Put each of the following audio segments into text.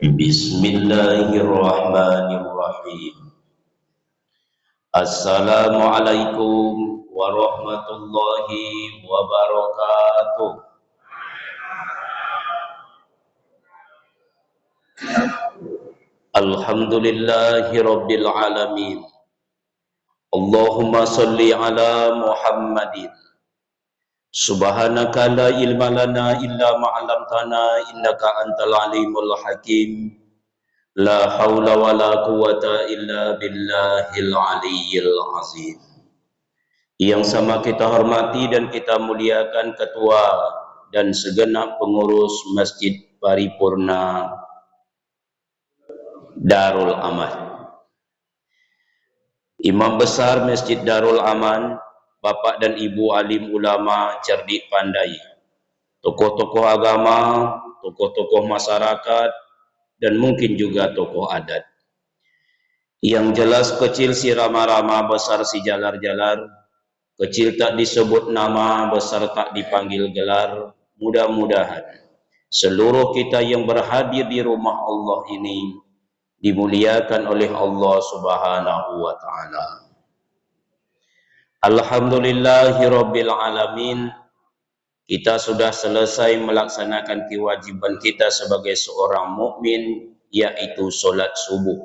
Bismillahirrahmanirrahim. Assalamualaikum warahmatullahi wabarakatuh. Alhamdulillahi rabbil alamin. Allahumma salli ala Muhammadin. Subhanaka la ilma lana illa ma 'allamtana innaka antal alimul hakim. La haula wa la quwata illa billahil aliyyil azim. Yang sama kita hormati dan kita muliakan ketua dan segenap pengurus Masjid Paripurna Darul Aman, Imam Besar Masjid Darul Aman, Bapak dan Ibu alim ulama cerdik pandai, tokoh-tokoh agama, tokoh-tokoh masyarakat, dan mungkin juga tokoh adat. Yang jelas kecil si rama-rama, besar si jalar-jalar, kecil tak disebut nama, besar tak dipanggil gelar. Mudah-mudahan seluruh kita yang berhadir di rumah Allah ini dimuliakan oleh Allah Subhanahu wa ta'ala. Alhamdulillahirabbil alamin. Kita sudah selesai melaksanakan kewajiban kita sebagai seorang mukmin, yaitu solat subuh,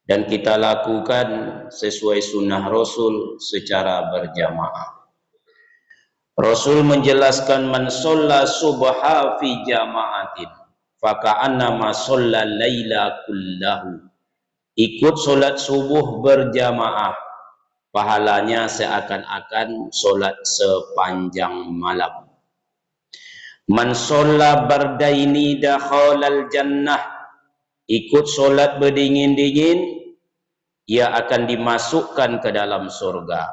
dan kita lakukan sesuai sunnah Rasul secara berjamaah. Rasul menjelaskan, man sholla subha fi jama'atin faka'annama sholla laila kullahu. Ikut solat subuh berjamaah, pahalanya seakan-akan solat sepanjang malam. Man sholla bardaini dakhalal jannah. Ikut solat berdingin-dingin, ia akan dimasukkan ke dalam surga.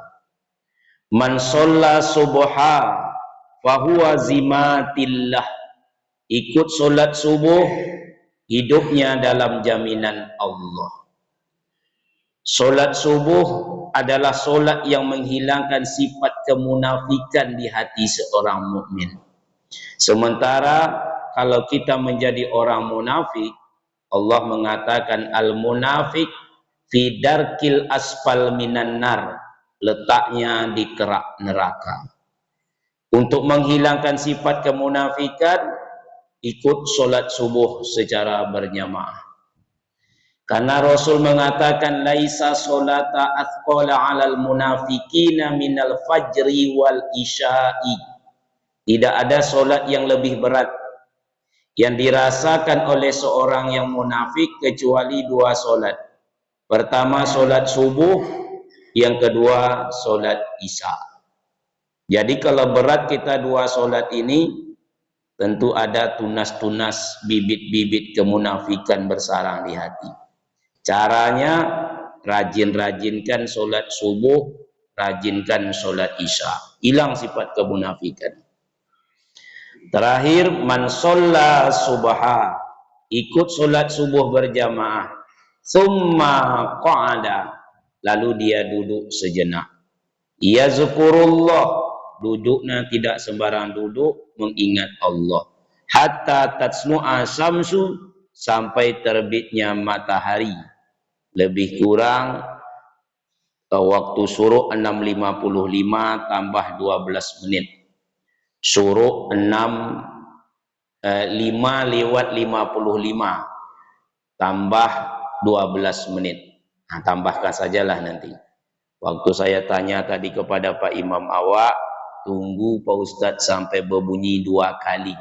Man sholla subha fahuwa zimatillah. Ikut solat subuh, hidupnya dalam jaminan Allah. Solat subuh adalah solat yang menghilangkan sifat kemunafikan di hati seorang mukmin. Sementara kalau kita menjadi orang munafik, Allah mengatakan al-munafik fi darkil asfal minan nar, letaknya di kerak neraka. Untuk menghilangkan sifat kemunafikan, ikut solat subuh secara berjamaah. Karena Rasul mengatakan laisa solata athqala 'alal munafiqina minal fajri wal isya'i. Tidak ada solat yang lebih berat yang dirasakan oleh seorang yang munafik kecuali dua solat. Pertama solat subuh, yang kedua solat isya. Jadi kalau berat kita dua solat ini, tentu ada tunas-tunas bibit-bibit kemunafikan bersarang di hati. Caranya rajin-rajinkan solat subuh, rajinkan solat isya, hilang sifat kemunafikan. Terakhir, man sholla subha, ikut solat subuh berjamaah, summa qa'ada, lalu dia duduk sejenak. Yazkurullah, duduknya tidak sembarang duduk, mengingat Allah. Hatta tatslu'a syamsu, sampai terbitnya matahari. Lebih kurang waktu syuruk 6.55 tambah 12 menit. Syuruk 5:55 tambah 12 menit. Nah, tambahkan sajalah nanti. Waktu saya tanya tadi kepada Pak Imam Awak, tunggu Pak Ustadz sampai berbunyi 2 kali.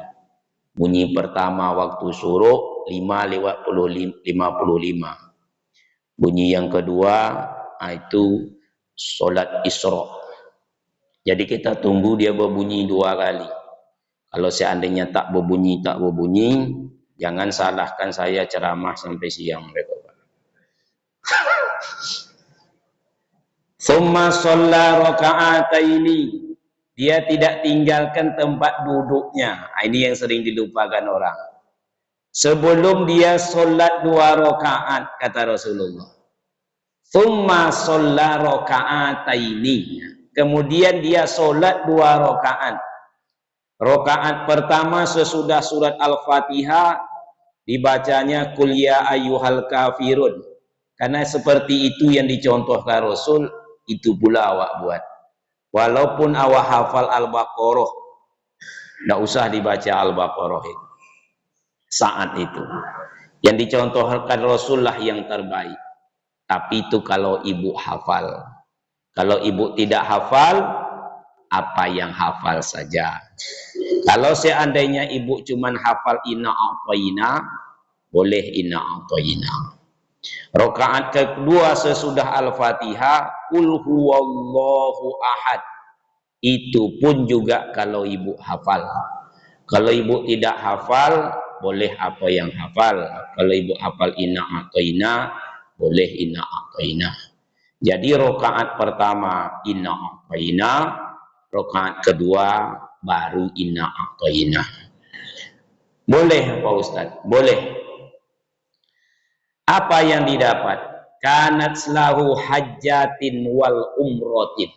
Bunyi pertama waktu syuruk 5:55. Bunyi yang kedua itu solat Isra. Jadi kita tunggu dia berbunyi 2 kali. Kalau seandainya tak berbunyi, jangan salahkan saya ceramah sampai siang. Summa sholla raka'ataini, dia tidak tinggalkan tempat duduknya. Ini yang sering dilupakan orang. Sebelum dia solat 2 rakaat, kata Rasulullah, summa sholla raka'ataini, kemudian dia solat 2 rakaat. Rakaat pertama sesudah surat Al-Fatihah, dibacanya kul ya ayyuhal kafirun. Karena seperti itu yang dicontohkan Rasul, itu pula awak buat. Walaupun awak hafal Al-Baqarah, tidak usah dibaca Al-Baqarah itu. Saat itu. Yang dicontohkan Rasul lah yang terbaik. Tapi itu kalau ibu hafal. Kalau ibu tidak hafal, apa yang hafal saja. Kalau seandainya ibu cuman hafal inna a'tayna, boleh inna a'tayna. Rakaat kedua sesudah Al-Fatihah, qul huwallahu ahad. Itu pun juga kalau ibu hafal. Kalau ibu tidak hafal, boleh apa yang hafal. Kalau ibu hafal inna a'tayna, boleh inna a'tayna. Jadi rakaat pertama inna a'tayna, rakaat kedua baru inna a'tayna. Boleh Pak Ustaz? Boleh. Apa yang didapat? Kanat lahu hajjatin wal umrotin.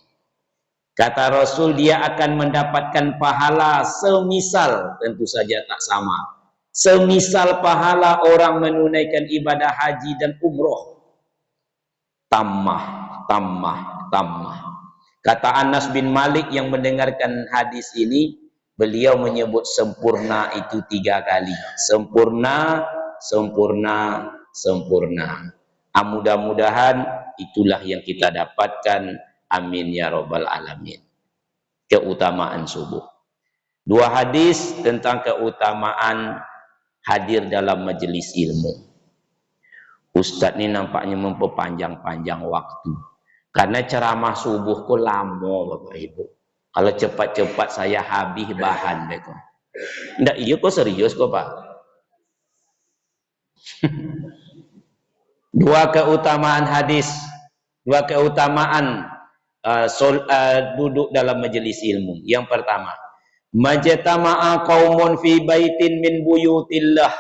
Kata Rasul, dia akan mendapatkan pahala semisal, tentu saja tak sama, semisal pahala orang menunaikan ibadah haji dan umroh. Tammah, tammah, tammah. Kata Anas bin Malik yang mendengarkan hadis ini, beliau menyebut sempurna itu 3 kali. Sempurna, sempurna, sempurna. Mudah-mudahan itulah yang kita dapatkan. Amin ya rabbal alamin. Keutamaan subuh. 2 hadis tentang keutamaan hadir dalam majelis ilmu. Ustaz ini nampaknya memperpanjang-panjang waktu. Karena ceramah subuh kok lama Bapak Ibu. Kalau cepat-cepat saya habis bahan deh kok. Nggak iya kok serius kok Pak. 2 keutamaan hadis. 2 keutamaan duduk dalam majelis ilmu. Yang pertama, majtama'a qaumun fi baitin min buyutillah.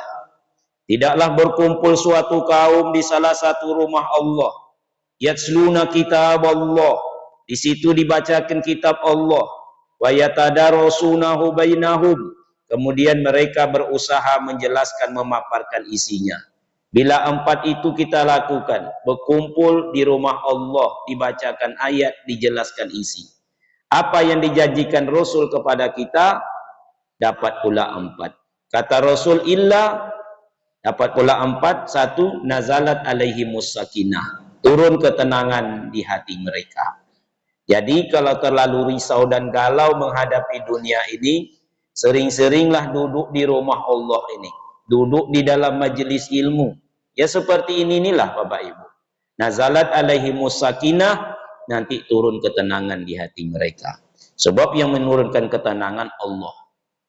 Tidaklah berkumpul suatu kaum di salah satu rumah Allah. Yatsluna kitab Allah. Di situ dibacakan kitab Allah. Wa yatadarasunahu bainahum. Kemudian mereka berusaha menjelaskan, memaparkan isinya. Bila 4 itu kita lakukan, berkumpul di rumah Allah, dibacakan ayat, dijelaskan isi. Apa yang dijanjikan Rasul kepada kita, dapat pula 4. Kata Rasul, illa, dapat pula 4. 1, nazalat alaihimus sakinah. Turun ketenangan di hati mereka. Jadi kalau terlalu risau dan galau menghadapi dunia ini, sering-seringlah duduk di rumah Allah ini. Duduk di dalam majelis ilmu. Ya seperti inilah Bapak Ibu. Nazalat alaihimus sakinah, nanti turun ketenangan di hati mereka. Sebab yang menurunkan ketenangan Allah.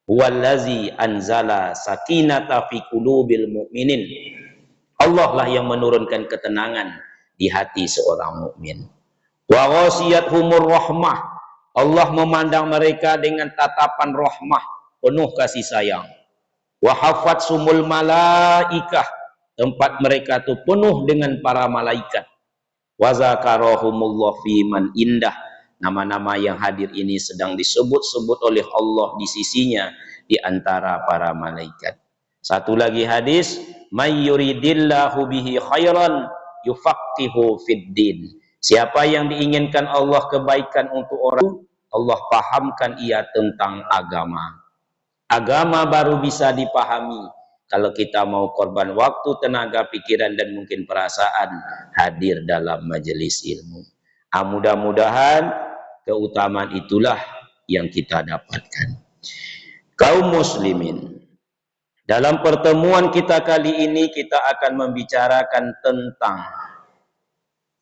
Huwallazi anzala sakinata fi qulubil mu'minin. Allah lah yang menurunkan ketenangan di hati seorang mukmin. Wa ghasiyatuhumur rahmah. Allah memandang mereka dengan tatapan rahmah, penuh kasih sayang. Wa hafatsumul malaikah. Tempat mereka itu penuh dengan para malaikat. Wa zakarahumullah fi man indah. Nama-nama yang hadir ini sedang disebut-sebut oleh Allah di sisinya di antara para malaikat. Satu lagi hadis, may yuridillahu bihi khairan yufaqihu fid din. Siapa yang diinginkan Allah kebaikan untuk orang, Allah pahamkan ia tentang agama. Agama baru bisa dipahami kalau kita mau korban waktu, tenaga, pikiran, dan mungkin perasaan hadir dalam majelis ilmu. Mudah-mudahan keutamaan itulah yang kita dapatkan. Kaum muslimin, dalam pertemuan kita kali ini kita akan membicarakan tentang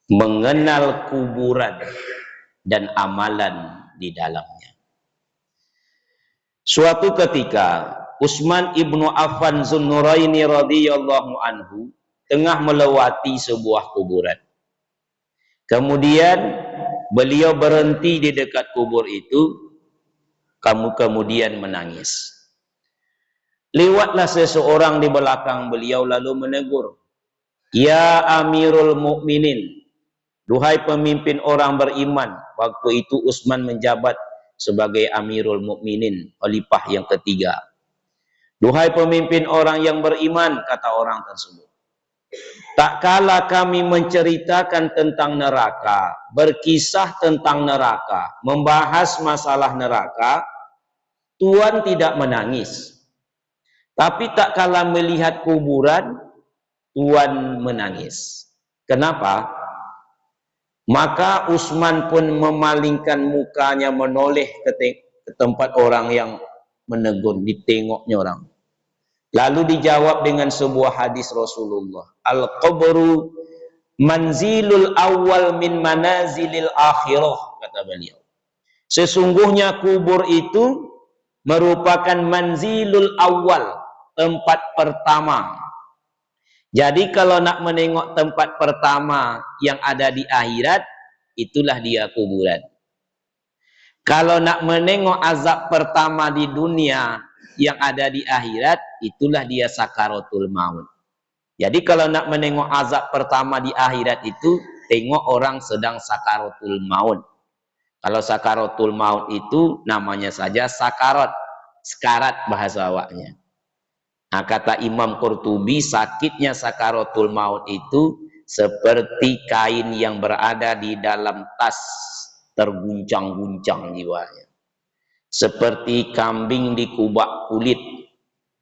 mengenal kuburan dan amalan di dalamnya. Suatu ketika Utsman ibnu Affan Zunnuraini radhiyallahu anhu tengah melewati sebuah kuburan. Kemudian beliau berhenti di dekat kubur itu, kemudian menangis. Lewatlah seseorang di belakang beliau lalu menegur, "Ya Amirul Mukminin, duhai pemimpin orang beriman." Waktu itu Utsman menjabat sebagai Amirul Mukminin, khalifah yang ketiga. Duhai pemimpin orang yang beriman, kata orang tersebut, tak kala kami menceritakan tentang neraka, berkisah tentang neraka, membahas masalah neraka, Tuan tidak menangis. Tapi tak kala melihat kuburan, Tuan menangis. Kenapa? Maka Utsman pun memalingkan mukanya menoleh ke tempat orang yang menegur, ditengoknya orang. Lalu dijawab dengan sebuah hadis Rasulullah, al-qabru manzilul awal min manazilil akhirah, kata beliau. Sesungguhnya kubur itu merupakan manzilul awal, tempat pertama. Jadi kalau nak menengok tempat pertama yang ada di akhirat, itulah dia kuburan. Kalau nak menengok azab pertama di dunia yang ada di akhirat, itulah dia sakaratul maut. Jadi kalau nak menengok azab pertama di akhirat itu, tengok orang sedang sakaratul maut. Kalau sakaratul maut itu namanya saja sakarat, sekarat bahasa awaknya. Nah, kata Imam Qurtubi, sakitnya sakaratul maut itu seperti kain yang berada di dalam tas, terguncang-guncang jiwanya. Seperti kambing dikubak kulit,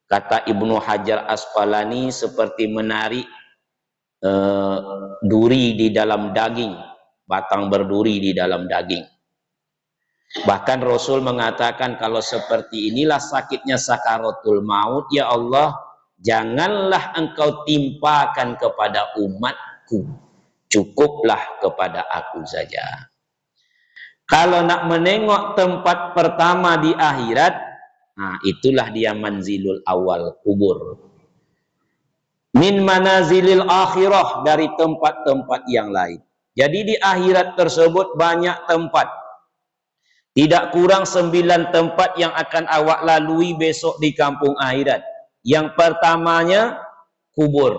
kata Ibnu Hajar Asqalani, seperti menarik duri di dalam daging, batang berduri di dalam daging. Bahkan Rasul mengatakan kalau seperti inilah sakitnya sakaratul maut, ya Allah, janganlah engkau timpakan kepada umatku, cukuplah kepada aku saja. Kalau nak menengok tempat pertama di akhirat, nah itulah dia manzilul awal, kubur. Min manazilil akhirah, dari tempat-tempat yang lain. Jadi di akhirat tersebut banyak tempat. Tidak kurang 9 tempat yang akan awak lalui besok di kampung akhirat. Yang pertamanya kubur.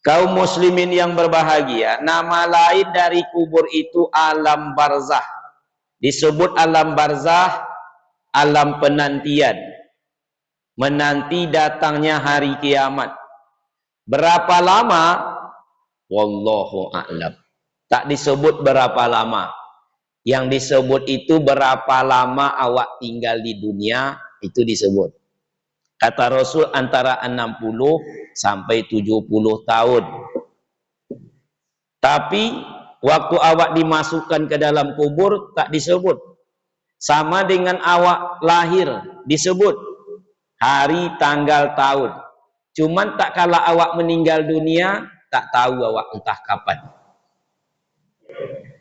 Kaum muslimin yang berbahagia, nama lain dari kubur itu alam barzah. Disebut alam barzah, alam penantian. Menanti datangnya hari kiamat. Berapa lama? Wallahu a'lam. Tak disebut berapa lama. Yang disebut itu berapa lama awak tinggal di dunia, itu disebut. Kata Rasul antara 60 sampai 70 tahun. Tapi waktu awak dimasukkan ke dalam kubur tak disebut. Sama dengan awak lahir disebut hari, tanggal, tahun. Cuman tak kala awak meninggal dunia, tak tahu awak entah kapan.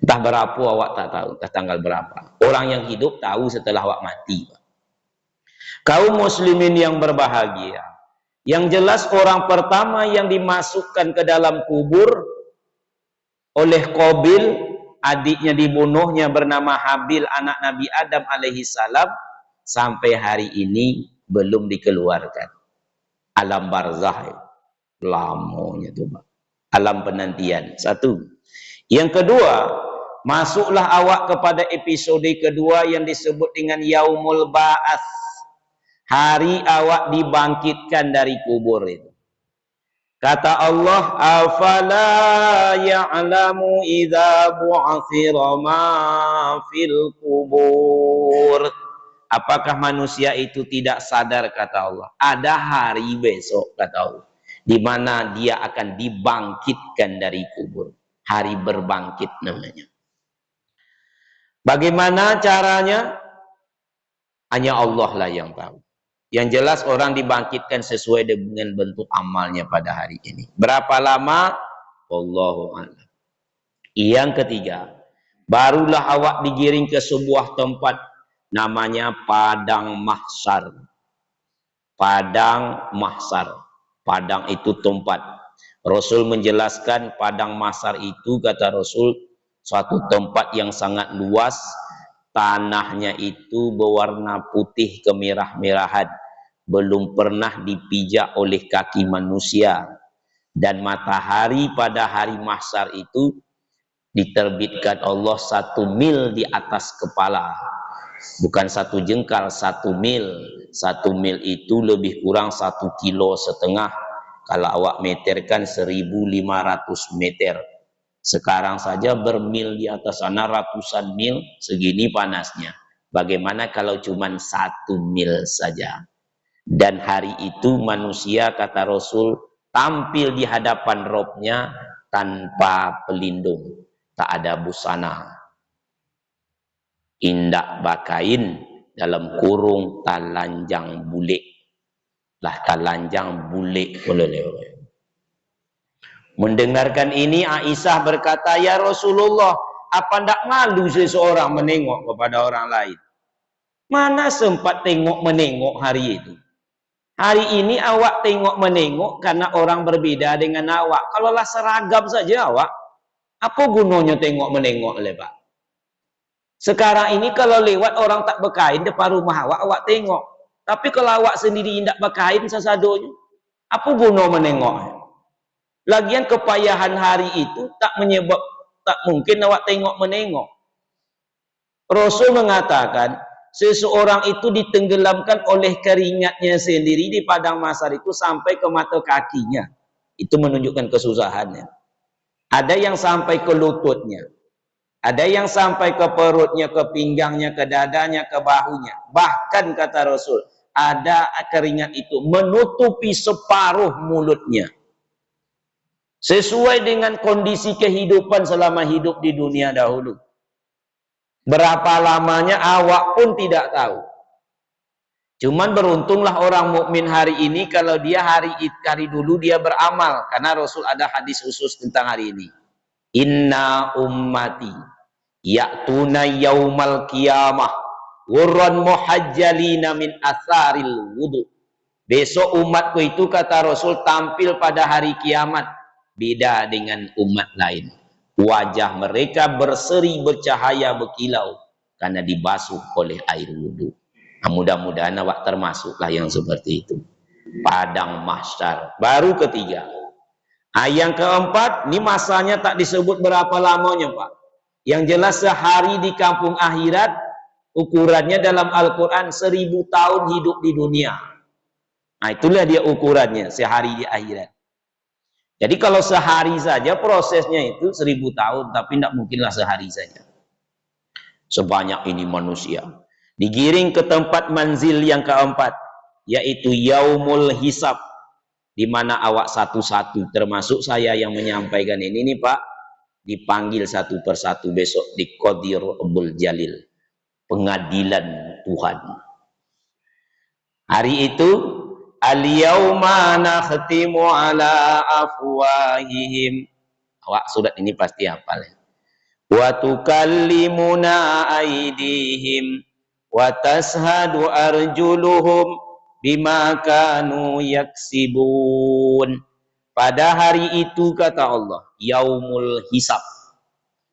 Entah berapa awak tak tahu, entah tanggal berapa. Orang yang hidup tahu setelah awak mati. Kaum muslimin yang berbahagia, yang jelas orang pertama yang dimasukkan ke dalam kubur oleh Qabil, adiknya dibunuhnya bernama Habil, anak Nabi Adam alaihi salam, sampai hari ini belum dikeluarkan. Alam barzah, lamanya tu, alam penantian. Satu. Yang kedua, masuklah awak kepada episode kedua yang disebut dengan Yaumul Ba'ats. Hari awak dibangkitkan dari kubur itu. Kata Allah, afala ya'lamu idza bu'athira ma fil kubur. Apakah manusia itu tidak sadar, kata Allah, ada hari besok, kata Allah, di mana dia akan dibangkitkan dari kubur. Hari berbangkit namanya. Bagaimana caranya? Hanya Allah lah yang tahu. Yang jelas orang dibangkitkan sesuai dengan bentuk amalnya pada hari ini. Berapa lama? Wallahu a'lam. Yang ketiga, barulah awak digiring ke sebuah tempat namanya padang mahsyar. Padang mahsyar. Padang itu tempat. Rasul menjelaskan padang mahsyar itu, kata Rasul, suatu tempat yang sangat luas. Tanahnya itu berwarna putih kemerah-merahan, belum pernah dipijak oleh kaki manusia. Dan matahari pada hari mahsyar itu diterbitkan Allah 1 mil di atas kepala. Bukan 1 jengkal, 1 mil. 1 mil itu lebih kurang 1,5 kilo. Kalau awak meterkan 1.500 meter. Sekarang saja bermil di atas sana ratusan mil, segini panasnya. Bagaimana kalau cuma 1 mil saja? Dan hari itu manusia, kata Rasul, tampil di hadapan Robnya tanpa pelindung. Tak ada busana, indak bakain, dalam kurung talanjang bulik. Lah talanjang bulik. Mendengarkan ini Aisyah berkata, ya Rasulullah, apa ndak malu seseorang menengok kepada orang lain? Mana sempat tengok menengok hari itu? Hari ini awak tengok menengok karena orang berbeda dengan awak. Kalau lah seragam saja awak, apa gunanya tengok menengok lebar? Sekarang ini kalau lewat orang tak berkain depan rumah awak tengok. Tapi kalau awak sendiri tidak berkain sesadonya, apa guna menengok? Lagian kepayahan hari itu tak mungkin awak tengok menengok. Rasul mengatakan, seseorang itu ditenggelamkan oleh keringatnya sendiri di padang mahsyar itu sampai ke mata kakinya. Itu menunjukkan kesusahannya. Ada yang sampai ke lututnya. Ada yang sampai ke perutnya, ke pinggangnya, ke dadanya, ke bahunya. Bahkan kata Rasul, ada keringat itu menutupi separuh mulutnya. Sesuai dengan kondisi kehidupan selama hidup di dunia dahulu. Berapa lamanya awak pun tidak tahu. Cuman beruntunglah orang mukmin hari ini kalau dia hari dulu dia beramal, karena Rasul ada hadis khusus tentang hari ini. Inna ummati ya'tuna yaumal qiyamah ghurran muhajjalina min atharil wudu. Besok umatku itu, kata Rasul, tampil pada hari kiamat beda dengan umat lain. Wajah mereka berseri, bercahaya, berkilau karena dibasuh oleh air wudhu. Nah, mudah-mudahan awak termasuklah yang seperti itu. Padang mahsyar. Baru ketiga. Yang keempat, ini masanya tak disebut berapa lamanya, Pak. Yang jelas sehari di kampung akhirat, ukurannya dalam Al-Quran 1000 tahun hidup di dunia. Nah, itulah dia ukurannya, sehari di akhirat. Jadi kalau sehari saja prosesnya itu 1000 tahun, tapi tidak mungkinlah sehari saja. Sebanyak ini manusia digiring ke tempat manzil yang keempat, yaitu yaumul hisab, di mana awak satu-satu, termasuk saya yang menyampaikan ini nih Pak, dipanggil satu persatu besok di Qadirul Jalil, pengadilan Tuhan. Hari itu, al-yauma nakhtimu ala afwahihim. Awak surat ini pasti hafal ya. Wa tukallimuna aydihim wa tashhadu arjuluhum bima kanu yaksibun. Pada hari itu, kata Allah, yaumul hisab,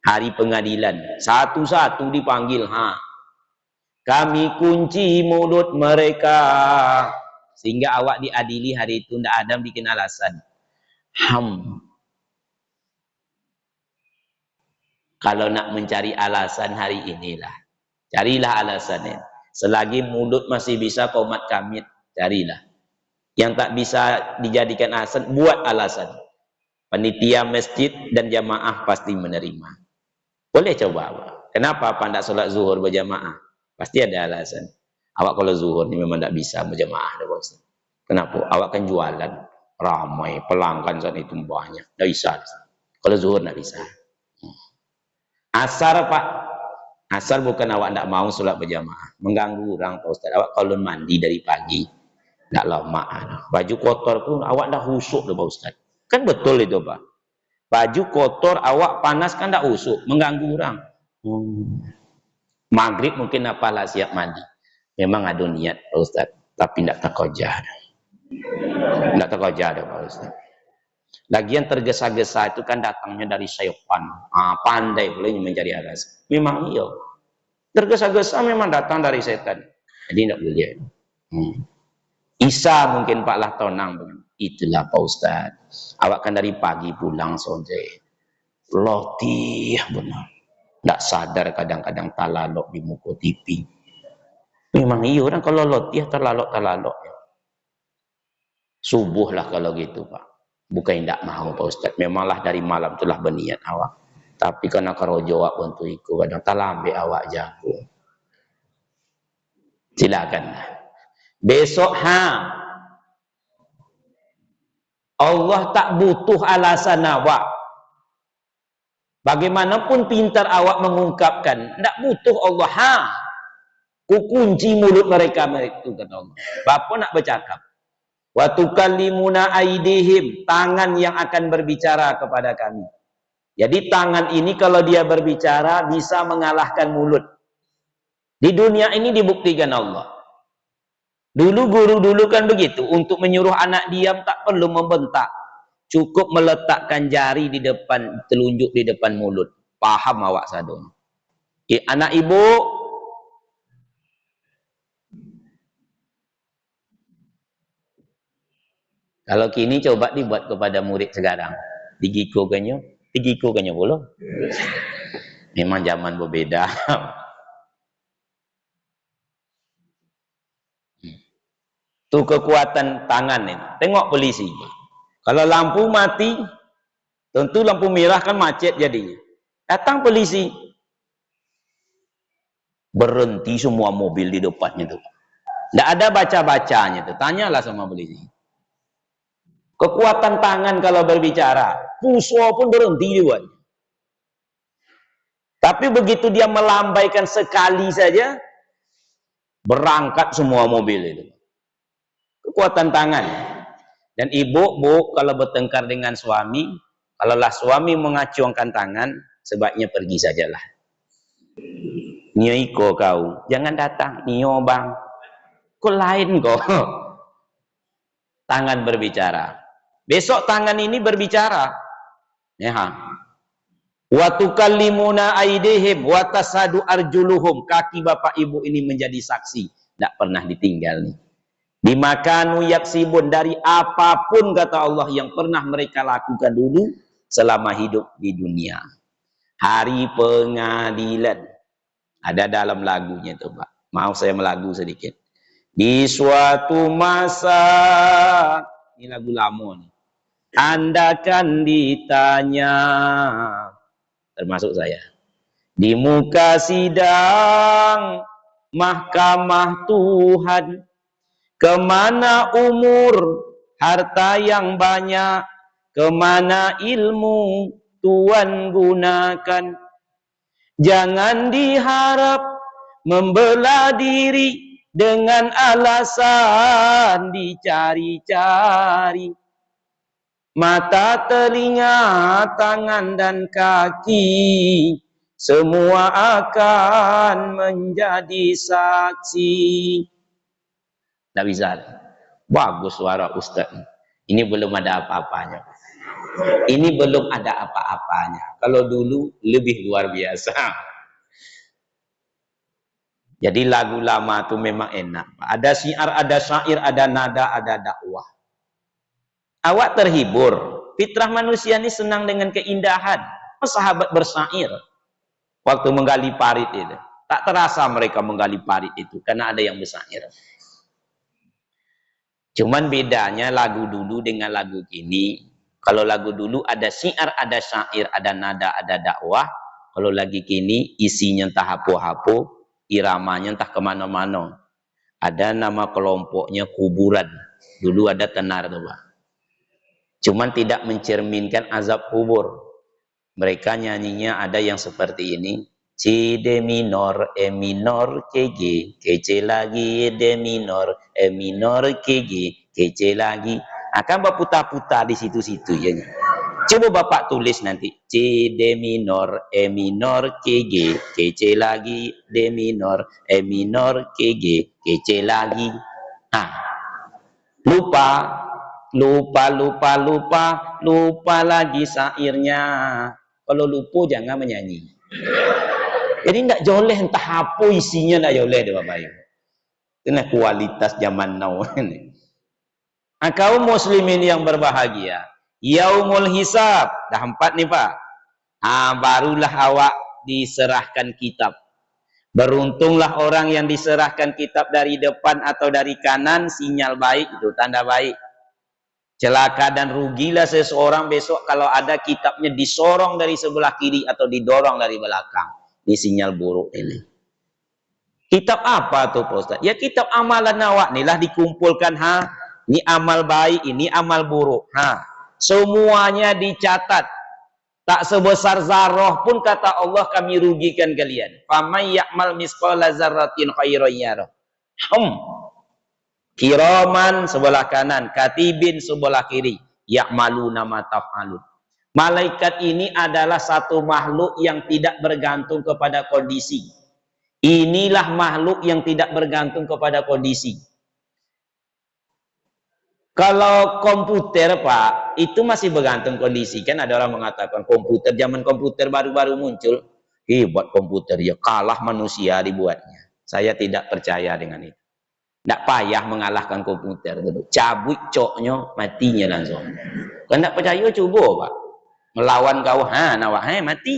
hari pengadilan, satu-satu dipanggil. Kami kunci mulut mereka sehingga awak diadili hari itu. Tidak ada bikin alasan. Kalau nak mencari alasan hari inilah, carilah alasannya. Selagi mulut masih bisa komat kamit, carilah. Yang tak bisa dijadikan alasan, buat alasan. Panitia masjid dan jamaah pasti menerima. Boleh coba awak. Kenapa Anda sholat zuhur berjamaah? Pasti ada alasan. Awak kalau zuhur ini memang tidak bisa berjamaah. Kenapa? Awak kan jualan. Ramai, pelanggan saat itu banyak. Tidak bisa. Kalau zuhur tidak bisa. Asar Pak. Asar bukan awak tidak mau sholat berjamaah. Mengganggu orang Pak Ustaz. Awak kalau mandi dari pagi. Tidak lama. Baju kotor pun awak dah husuk Pak Ustaz. Kan betul itu Pak. Baju kotor awak panas kan tidak husuk. Mengganggu orang. Maghrib mungkin apalah siap mandi. Memang ada niat Pak Ustaz, tapi tidak terkojar. Tidak terkojar Pak Ustaz. Lagian tergesa-gesa itu kan datangnya dari syaitan. Pandai boleh mencari alasan. Memang iya. Tergesa-gesa memang datang dari setan. Jadi tidak boleh. Isa mungkin Pak lah tonang. Itulah Pak Ustaz. Awak kan dari pagi pulang sore. Lotih benar. Tak sadar kadang-kadang talalok di muka TV. Memang iya orang kalau lotih terlalok-terlalok. Subuh lah kalau gitu Pak. Bukan tidak mau Pak Ustaz. Memanglah dari malam telah berniat awak. Tapi karena karojo awak untuk ikut kadang talambe awak jago. Silakan. Besok Allah tak butuh alasan awak. Bagaimanapun pintar awak mengungkapkan, tidak butuh Allah. Ku kunci mulut mereka itu kata Allah. Bapa nak bercakap. Wa tukallimuna aidihim, tangan yang akan berbicara kepada kami. Jadi tangan ini kalau dia berbicara bisa mengalahkan mulut. Di dunia ini dibuktikan Allah. Dulu guru dulu kan begitu, untuk menyuruh anak diam tak perlu membentak. Cukup meletakkan jari di depan, telunjuk di depan mulut. Paham awak sadon. Anak ibu, kalau kini coba dibuat kepada murid sekarang. Digikukannya boleh. Memang zaman berbeda. Itu kekuatan tangan ini. Tengok polisi. Kalau lampu mati, tentu lampu merah kan macet jadinya. Datang polisi. Berhenti semua mobil di depannya tuh. Tidak ada baca-bacanya tuh. Tanyalah sama polisi. Kekuatan tangan kalau berbicara. Puswa pun berhenti dibuatnya. Tapi begitu dia melambaikan sekali saja, berangkat semua mobil itu. Kekuatan tangan. Dan ibu, kalau bertengkar dengan suami, kalaulah suami mengacungkan tangan, sebaiknya pergi sajalah. Nio iko kau, jangan datang. Nio bang, kok lain kok. Tangan berbicara. Besok tangan ini berbicara. Ya. Wa tukallimuna aidihim wa tasadu arjuluhum. Kaki bapak ibu ini menjadi saksi. Tidak pernah ditinggal nih. Bimakanu yaksibun, dari apapun kata Allah yang pernah mereka lakukan dulu selama hidup di dunia. Hari pengadilan. Ada dalam lagunya itu Pak. Mau saya melagu sedikit. Di suatu masa, ini lagu lama nih. Anda kan ditanya, termasuk saya. Di muka sidang mahkamah Tuhan, kemana umur, harta yang banyak, kemana ilmu Tuhan gunakan. Jangan diharap membela diri dengan alasan dicari-cari. Mata, telinga, tangan, dan kaki, semua akan menjadi saksi. Tidak bisa. Bagus suara Ustaz. Ini belum ada apa-apanya. Ini belum ada apa-apanya. Kalau dulu lebih luar biasa. Jadi lagu lama itu memang enak. Ada syiar, ada syair, ada nada, ada dakwah. Awak terhibur. Fitrah manusia ini senang dengan keindahan. Sahabat bersyair waktu menggali parit itu. Tak terasa mereka menggali parit itu karena ada yang bersyair. Cuman bedanya lagu dulu dengan lagu kini. Kalau lagu dulu ada syiar, ada syair, ada nada, ada dakwah. Kalau lagi kini isinya entah hapo-hapo, iramanya entah kemana-mana. Ada nama kelompoknya kuburan. Dulu ada tenar tuh Pak. Cuman tidak mencerminkan azab kubur. Mereka nyanyinya ada yang seperti ini. C, D minor, E minor, K, G, C lagi, D minor, E minor, K, G, C lagi. Akan berputar-putar di situ-situ ya. Coba Bapak tulis nanti. C, D minor, E minor, K, G, C lagi, D minor, E minor, K, G, C lagi. Lupa lagi syairnya. Kalau lupa jangan menyanyi. Jadi tidak joleh entah apa isinya, tidak joleh deh Bapak Ibu. Karena kualitas zaman now ini. Kaum muslimin yang berbahagia, yaumul hisab, dah 4 nih Pak. Barulah awak diserahkan kitab. Beruntunglah orang yang diserahkan kitab dari depan atau dari kanan, sinyal baik itu, tanda baik. Celaka dan rugilah seseorang besok kalau ada kitabnya disorong dari sebelah kiri atau didorong dari belakang. Ini sinyal buruk ini. Kitab apa tuh Pak Ustaz? Ya kitab amalan awak inilah dikumpulkan, ini amal baik, ini amal buruk. Semuanya dicatat. Tak sebesar zarah pun kata Allah kami rugikan kalian. Faman ya'mal misqala dzarratin khairan yarah. Kiraman sebelah kanan, katibin sebelah kiri. Ya'maluna ma taf'alun. Malaikat ini adalah satu makhluk yang tidak bergantung kepada kondisi. Inilah makhluk yang tidak bergantung kepada kondisi. Kalau komputer Pak, itu masih bergantung kondisi. Kan ada orang mengatakan komputer, zaman komputer baru-baru muncul, hebat komputer, ya kalah manusia dibuatnya. Saya tidak percaya dengan itu. Tidak payah mengalahkan komputer. Cabut coknya, matinya langsung. Kalau tidak percaya, coba Pak. Melawan kau, mati.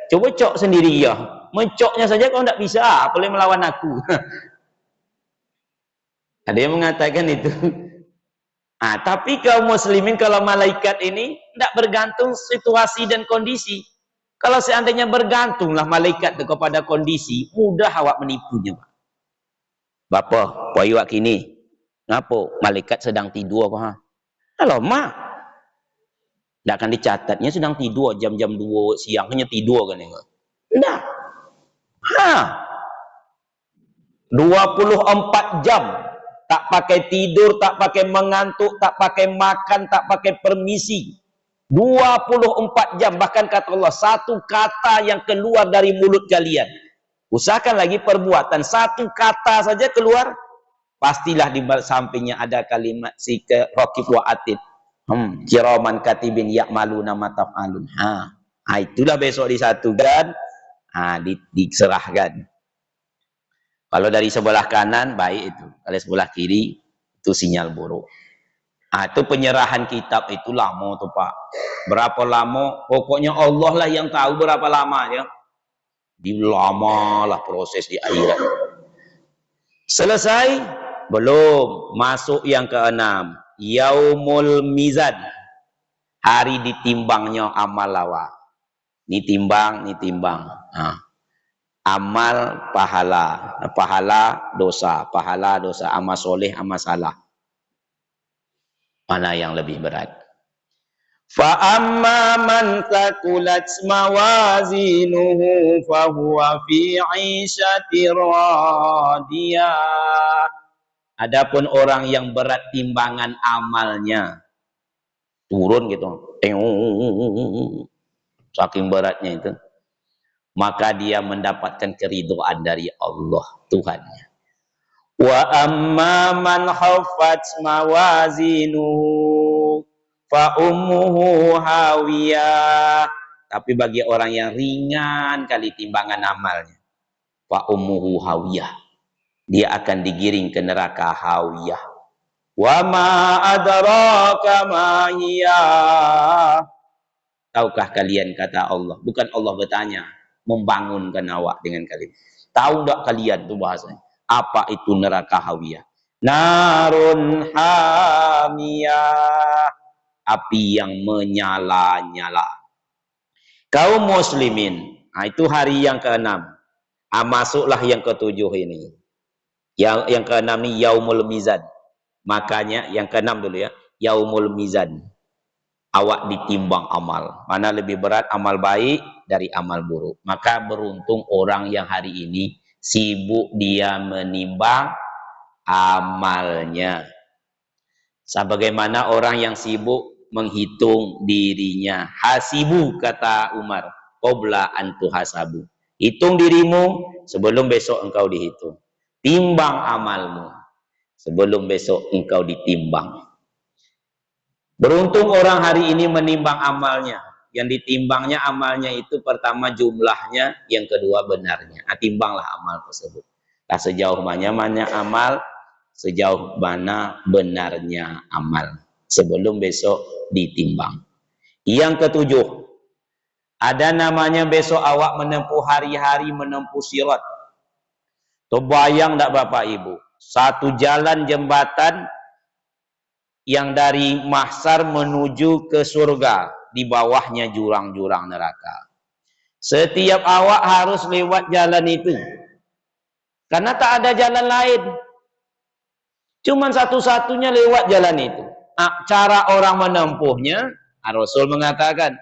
Coba cok sendiri ya. Mencoknya saja kau tidak bisa, apalagi melawan aku. Ada yang mengatakan itu. Tapi kaum muslimin kalau malaikat ini tidak bergantung situasi dan kondisi. Kalau seandainya bergantunglah malaikat kepada kondisi, mudah awak menipunya. Bapa, poy wak kini. Ngapo? Malaikat sedang tidur apa? Kalau mak, tidak akan dicatatnya sedang tidur jam-jam 2 siang hanya tidur kan enggak? Tidak. 24 jam. Tak pakai tidur, tak pakai mengantuk, tak pakai makan, tak pakai permisi. 24 jam. Bahkan kata Allah, satu kata yang keluar dari mulut kalian. Usahakan lagi perbuatan. Satu kata saja keluar, pastilah di sampingnya ada kalimat sika raqib wa atid. Kiraman katibin ya'maluna ma taf'alun. Itulah besok disatukan, diserahkan. Kalau dari sebelah kanan, baik itu. Kalau sebelah kiri, itu sinyal buruk. Itu penyerahan kitab itu lama tuh Pak. Berapa lama? Pokoknya Allah lah yang tahu berapa lamanya. Lama lah proses di akhirat. Selesai? Belum. Masuk yang keenam. Yaumul Mizan. Hari ditimbangnya amal lawa. Ini timbang, ini timbang. Amal pahala, pahala dosa, amal soleh, amal salah. Mana yang lebih berat? Fa amma man thaqulat mawazinuhu fa huwa fi 'ishatin radiyah. Adapun orang yang berat timbangan amalnya, turun gitu, saking beratnya itu, maka dia mendapatkan keridhaan dari Allah Tuhannya. Wa amma man khaffat mawazinuhu fa ummuhu hawiyah. Tapi bagi orang yang ringan kali timbangan amalnya, fa ummuhu hawiyah, dia akan digiring ke neraka hawiyah. Wa ma adraka ma hiya. Tahukah kalian, kata Allah, bukan Allah bertanya, membangunkan awak dengan kalimat. Tahu tak kalian tuh bahasanya? Apa itu neraka hawiyah? Narun hamiyah. Api yang menyala-nyala. Kaum muslimin. Itu hari yang ke-6. Masuklah yang ke-7 ini. Yang ke-6 ini yaumul mizan. Makanya yang ke-6 dulu ya. Yaumul mizan. Awak ditimbang amal. Mana lebih berat amal baik dari amal buruk. Maka beruntung orang yang hari ini sibuk dia menimbang amalnya. Sebagaimana orang yang sibuk menghitung dirinya. Hasibu, kata Umar, qabla an tuhasabu. Hitung dirimu sebelum besok engkau dihitung. Timbang amalmu sebelum besok engkau ditimbang. Beruntung orang hari ini menimbang amalnya. Yang ditimbangnya amalnya itu pertama jumlahnya, yang kedua benarnya. Timbanglah amal tersebut. Sejauh mana amal, sejauh mana benarnya amal. Sebelum besok ditimbang. Yang ke-7, Ada namanya besok awak menempuh hari-hari menempuh sirat. Terbayang tak Bapak Ibu? Satu jalan jembatan yang dari mahsyar menuju ke surga. Di bawahnya jurang-jurang neraka. Setiap awak harus lewat jalan itu. Karena tak ada jalan lain. Cuman satu-satunya lewat jalan itu. Cara orang menempuhnya, Rasul mengatakan,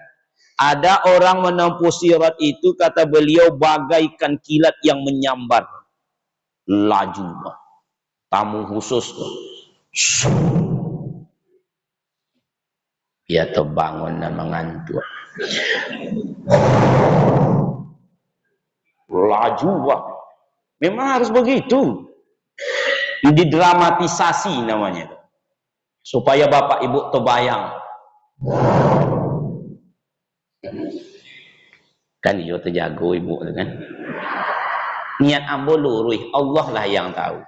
ada orang menempuh sirat itu, kata beliau, bagaikan kilat yang menyambar. Laju. Tamu khusus. Dia terbangun dan mengantuk. Laju, Pak. Memang harus begitu. Didramatisasi namanya. Supaya Bapak Ibu terbayang. Kan iyo terjago ibu kan. Niat ambo lurus, Allah lah yang tahu.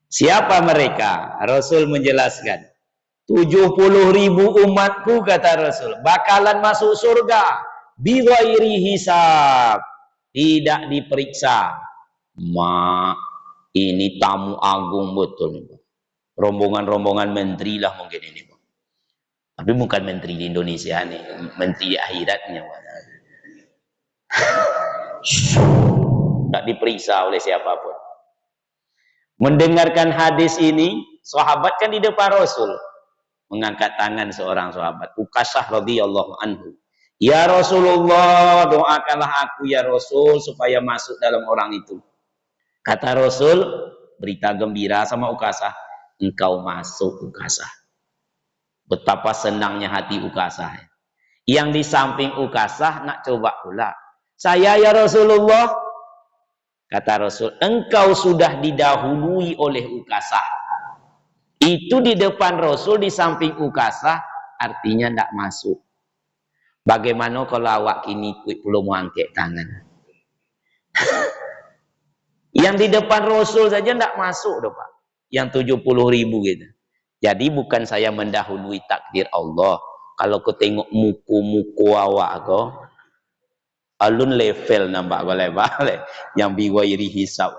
Siapa mereka? Rasul menjelaskan. 70.000 umatku, kata Rasul, bakalan masuk surga bighairi hisab, tidak diperiksa. Ini tamu agung betul. Rombongan-rombongan menteri lah mungkin ini. Tapi bukan menteri di Indonesia nih, menteri akhiratnya. Tidak diperiksa oleh siapapun. Mendengarkan hadis ini, sahabat kan di depan Rasul. Mengangkat tangan seorang sahabat, Ukasah radhiyallahu anhu. Ya Rasulullah, doakanlah aku ya Rasul supaya masuk dalam orang itu. Kata Rasul, berita gembira sama Ukasah, engkau masuk Ukasah. Betapa senangnya hati Ukasah. Yang di samping Ukasah nak coba pula. Saya ya Rasulullah, kata Rasul, engkau sudah didahului oleh Ukasah. Itu di depan Rasul, di samping Ukasah, artinya tidak masuk. Bagaimana kalau awak kini belum mau angkat tangan? Yang di depan Rasul saja tidak masuk, Pak. Yang 70.000 gitu. Jadi bukan saya mendahului takdir Allah. Kalau kau tengok muku-muku awak kau, alun level nampak balik yang biwairi hisab.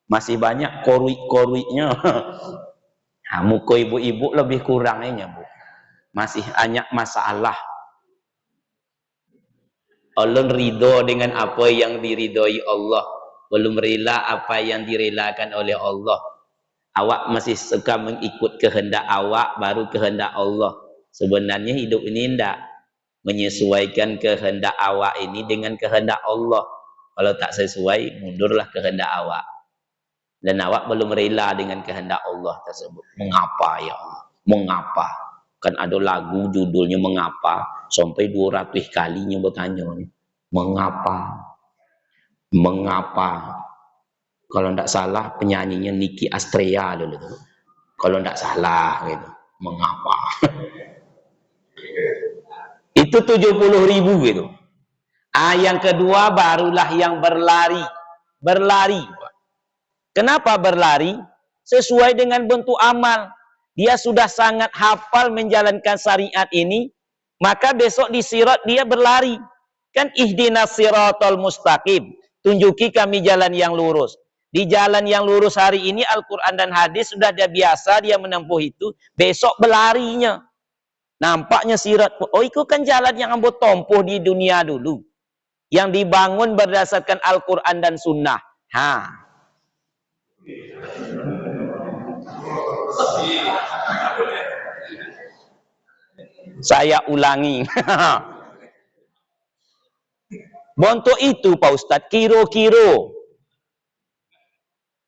Masih banyak korui-koruinya. Nah, muka ibu-ibu lebih kurangnya, Bu. Masih banyak masalah. Alun ridho dengan apa yang diridhoi Allah. Belum rela apa yang direlakan oleh Allah. Awak masih suka mengikut kehendak awak, baru kehendak Allah. Sebenarnya hidup ini tidak menyesuaikan kehendak awak ini dengan kehendak Allah. Kalau tak sesuai, mundurlah kehendak awak. Dan awak belum rela dengan kehendak Allah tersebut. Mengapa ya Allah? Mengapa? Kan ada lagu judulnya Mengapa. Sampai 200 kalinya bertanya. Mengapa? Mengapa? Kalau tidak salah penyanyinya Niki Astrea dulu. Kalau tidak salah gitu. Mengapa? Itu 70.000 gitu. Yang kedua barulah yang berlari. Berlari. Kenapa berlari? Sesuai dengan bentuk amal. Dia sudah sangat hafal menjalankan syariat ini, maka besok di sirat dia berlari. Kan ihdinas siratal mustaqim. Tunjuki kami jalan yang lurus. Di jalan yang lurus hari ini Al-Quran dan hadis sudah dia biasa dia menempuh itu, besok berlarinya. Nampaknya sirat, oh itu kan jalan yang ambo tempuh di dunia dulu. Yang dibangun berdasarkan Al-Quran dan Sunnah. Saya ulangi. Bontok itu Pak Ustadz, kiro-kiro.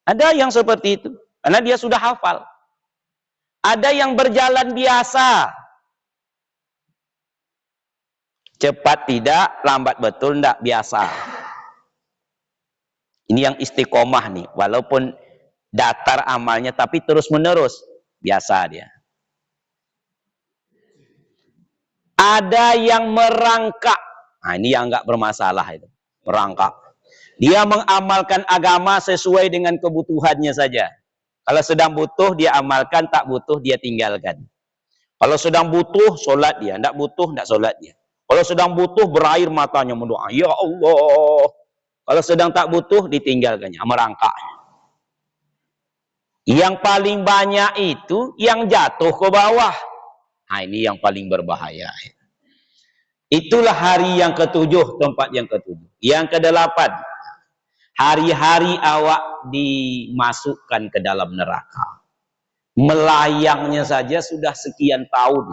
Ada yang seperti itu, karena dia sudah hafal. Ada yang berjalan biasa. Cepat tidak, lambat betul tidak, biasa. Ini yang istiqomah nih, walaupun datar amalnya, tapi terus menerus, biasa dia. Ada yang merangkak. Nah, ini yang nggak bermasalah itu, merangkak. Dia mengamalkan agama sesuai dengan kebutuhannya saja. Kalau sedang butuh dia amalkan, tak butuh dia tinggalkan. Kalau sedang butuh, solat dia. Tidak butuh, tidak solat dia. Kalau sedang butuh, berair matanya mendoa. Ya Allah. Kalau sedang tak butuh, ditinggalkannya, merangkak. Yang paling banyak itu yang jatuh ke bawah. Nah, ini yang paling berbahaya. Itulah hari yang ketujuh, tempat yang ketujuh. Yang kedelapan, hari-hari awak dimasukkan ke dalam neraka. Melayangnya saja sudah sekian tahun.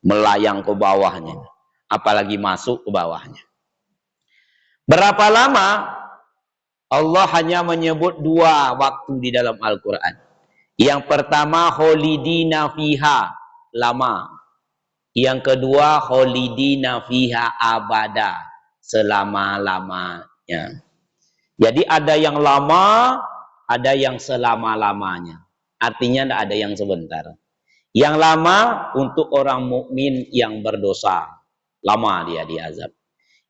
Melayang ke bawahnya. Apalagi masuk ke bawahnya. Berapa lama? Allah hanya menyebut dua waktu di dalam Al-Quran. Yang pertama, kholidina fiha, lama. Yang kedua, kholidina fiha abada, selama-lamanya. Jadi ada yang lama, ada yang selama-lamanya. Artinya tidak ada yang sebentar. Yang lama untuk orang mukmin yang berdosa, lama dia diazab.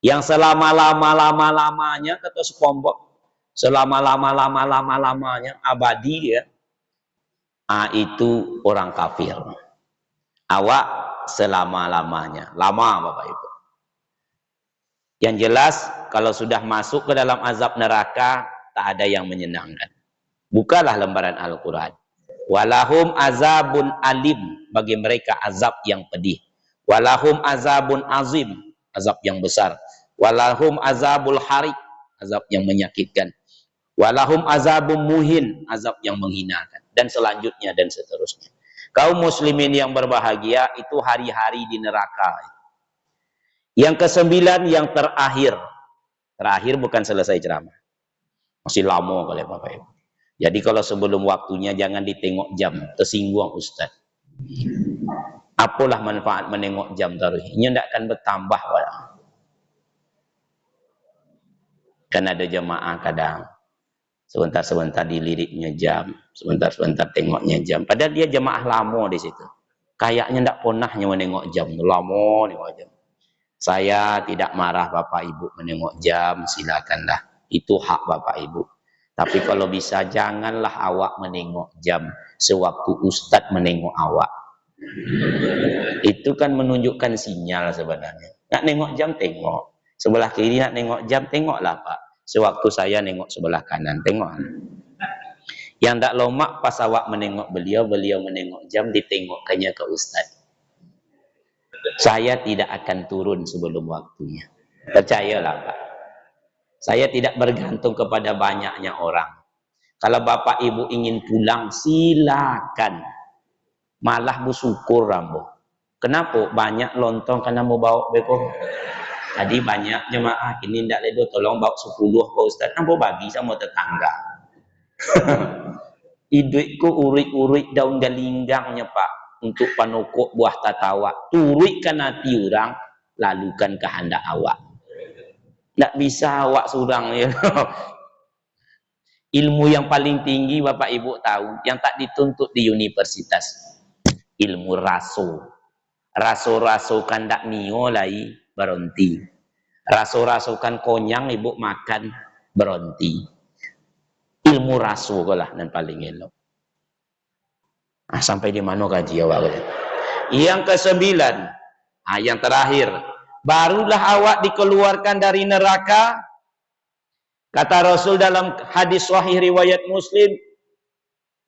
Yang selama-lama-lama-lamanya, kata sekelompok, selama-lama-lama-lama-lamanya abadi dia, itu orang kafir. Awak selama-lamanya, lama Bapak Ibu. Yang jelas kalau sudah masuk ke dalam azab neraka, tak ada yang menyenangkan. Bukalah lembaran Al-Quran. Walahum azabun alim, bagi mereka azab yang pedih. Walahum azabun azim, azab yang besar. Walahum azabul harik, azab yang menyakitkan. Walahum azabum muhin, azab yang menghinakan, dan selanjutnya dan seterusnya. Kaum muslimin yang berbahagia, itu hari-hari di neraka. Yang kesembilan, yang terakhir. Terakhir bukan selesai ceramah, masih lama kali Bapak Ibu. Jadi kalau sebelum waktunya jangan ditengok jam, tersinggung Ustaz. Apalah manfaat menengok jam terus? Ini tidak akan bertambah. Kan ada jemaah kadang sebentar-sebentar diliriknya jam, sebentar-sebentar tengoknya jam. Padahal dia jemaah lama di situ. Kayaknya tidak pernahnya menengok jam, lama nengok jam. Saya tidak marah Bapak Ibu menengok jam, silakanlah. Itu hak Bapak Ibu. Tapi kalau bisa janganlah awak menengok jam sewaktu Ustadz menengok awak. Itu kan menunjukkan sinyal sebenarnya. Nak nengok jam, tengok. Sebelah kiri nak nengok jam, tengoklah Pak. Sewaktu saya nengok sebelah kanan, tengok. Yang tak lomak pas awak menengok beliau, beliau menengok jam, ditengokkannya ke Ustaz. Saya tidak akan turun sebelum waktunya. Percayalah Pak. Saya tidak bergantung kepada banyaknya orang. Kalau Bapak Ibu ingin pulang, silakan. Malah bersyukur Rambo. Kenapa? Banyak lontong karena mau bawa beko. Tadi banyak jemaah ini tidak ledo, tolong bawa 10 Pak Ustaz. Nampak bagi sama tetangga. Idukku urik-urik daun galinggangnya Pak, untuk panokok buah tatawa. Turikkan hati orang, lalukan kehendak awak. Tidak bisa awak surang ya. Ilmu yang paling tinggi Bapak Ibu tahu, yang tak dituntut di universitas. Ilmu raso. Raso-raso kandak nio lai berhenti. Raso-raso kan konyang ibu makan berhenti. Ilmu raso lah dan paling elok. Sampai di mana kaji awak? Yang kesembilan, yang terakhir, barulah awak dikeluarkan dari neraka. Kata Rasul dalam hadis sahih riwayat Muslim,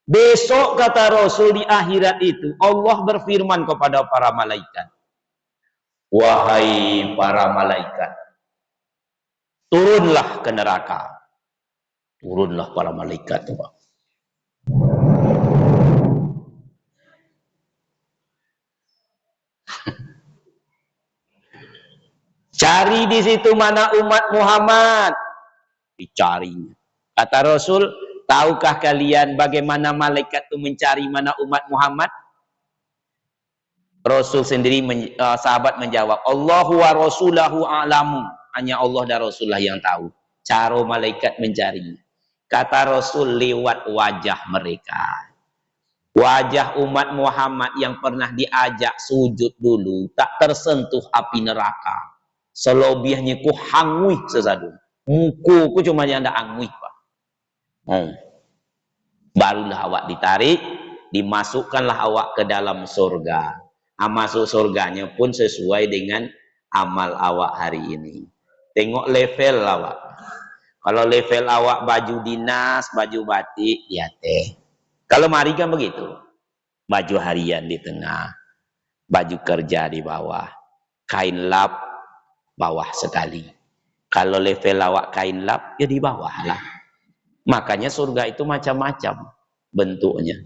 besok kata Rasul di akhirat itu Allah berfirman kepada para malaikat, wahai para malaikat, turunlah ke neraka. Turunlah para malaikat. Cari di situ mana umat Muhammad. Dicarinya. Kata Rasul, tahukah kalian bagaimana malaikat itu mencari mana umat Muhammad? Rasul sendiri, sahabat menjawab, Allahu wa rasulahu a'lamu. Hanya Allah dan Rasulullah yang tahu cara malaikat mencarinya. Kata Rasul, lewat wajah mereka. Wajah umat Muhammad yang pernah diajak sujud dulu, tak tersentuh api neraka. Selebihnya ku hangui sesadu. Muku ku cuma yang ada angui Pak. Barulah awak ditarik, dimasukkanlah awak ke dalam surga. Masuk surganya pun sesuai dengan amal awak hari ini. Tengok level awak. Kalau level awak baju dinas, baju batik, ya teh. Kalau mari kan begitu. Baju harian di tengah, baju kerja di bawah, kain lap bawah sekali. Kalau level awak kain lap, ya di bawah lah. Makanya surga itu macam-macam bentuknya.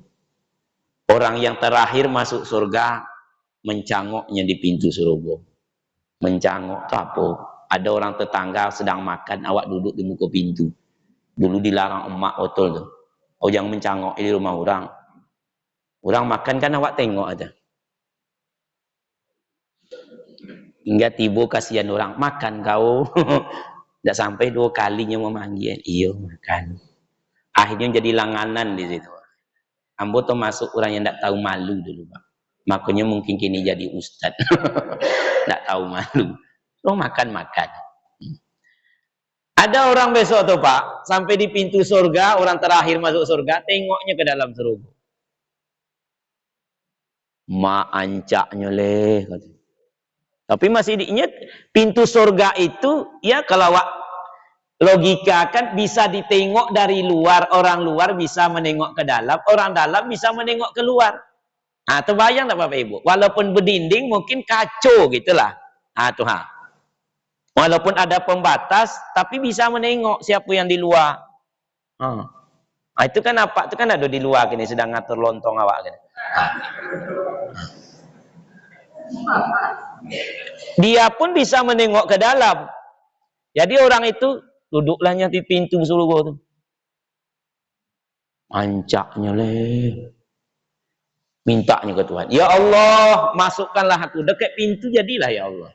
Orang yang terakhir masuk surga mencangoknya di pintu surga. Mencangok itu apa? Ada orang tetangga sedang makan, awak duduk di muka pintu. Dulu dilarang emak betul tuh. Oh, jangan mencangok di rumah orang. Orang makan kan awak tengok aja. Hingga tiba kasihan orang, makan kau. Tidak sampai 2 kalinya memanggil. Iya makan. Akhirnya jadi langanan di situ. Ambo tuh masuk orang yang tidak tahu malu dulu, Pak. Makanya mungkin kini jadi ustad. Tidak tahu malu. So makan-makan. Ada orang besok tuh Pak, sampai di pintu surga, orang terakhir masuk surga, tengoknya ke dalam surga. Ancaknya leh. Tapi masih diingat, pintu surga itu, ya kalau logika kan bisa ditengok dari luar, orang luar bisa menengok ke dalam, orang dalam bisa menengok keluar. Terbayang tak Bapak Ibu? Walaupun berdinding mungkin kacau gitulah. Tuh walaupun ada pembatas, tapi bisa menengok siapa yang di luar. Itu kan apa? Itu kan ada di luar gini sedang ngatur lontong awak gini. Dia pun bisa menengok ke dalam. Jadi orang itu duduklahnya di pintu surga tuh. Ancaknya leh. Mintanya ke Tuhan. Ya Allah, masukkanlah aku dekat pintu jadilah ya Allah.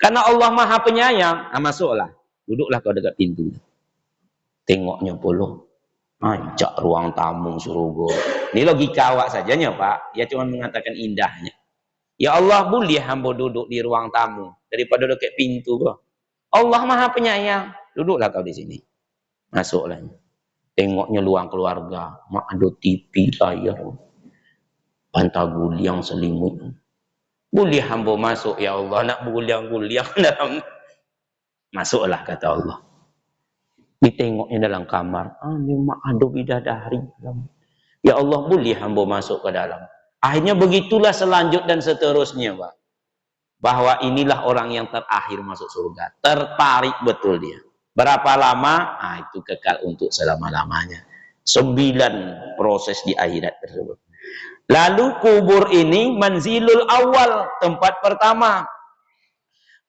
Karena Allah Maha Penyayang, masuklah. Duduklah kau dekat pintu. Tengoknya puluh. Ancak ruang tamu surga. Ini logika awak sajanya Pak. Ya cuma mengatakan indahnya. Ya Allah, boleh hamba duduk di ruang tamu daripada dekat pintu kau. Allah Maha Penyayang. Duduklah kau di sini. Masuklah. Tengoknya luang keluarga. Mak ada TV layar. Pantaguliang selimut. Boleh hamba masuk ya Allah, nak berguliang-guliang dalam. Masuklah kata Allah. Ditengoknya dalam kamar. Memang ada bidadari. Ya Allah, boleh hamba masuk ke dalam. Akhirnya begitulah selanjut dan seterusnya Pak. Bahwa inilah orang yang terakhir masuk surga. Tertarik betul dia. Berapa lama? Itu kekal untuk selama-lamanya. 9 proses di akhirat tersebut. Lalu kubur ini manzilul awal, tempat pertama.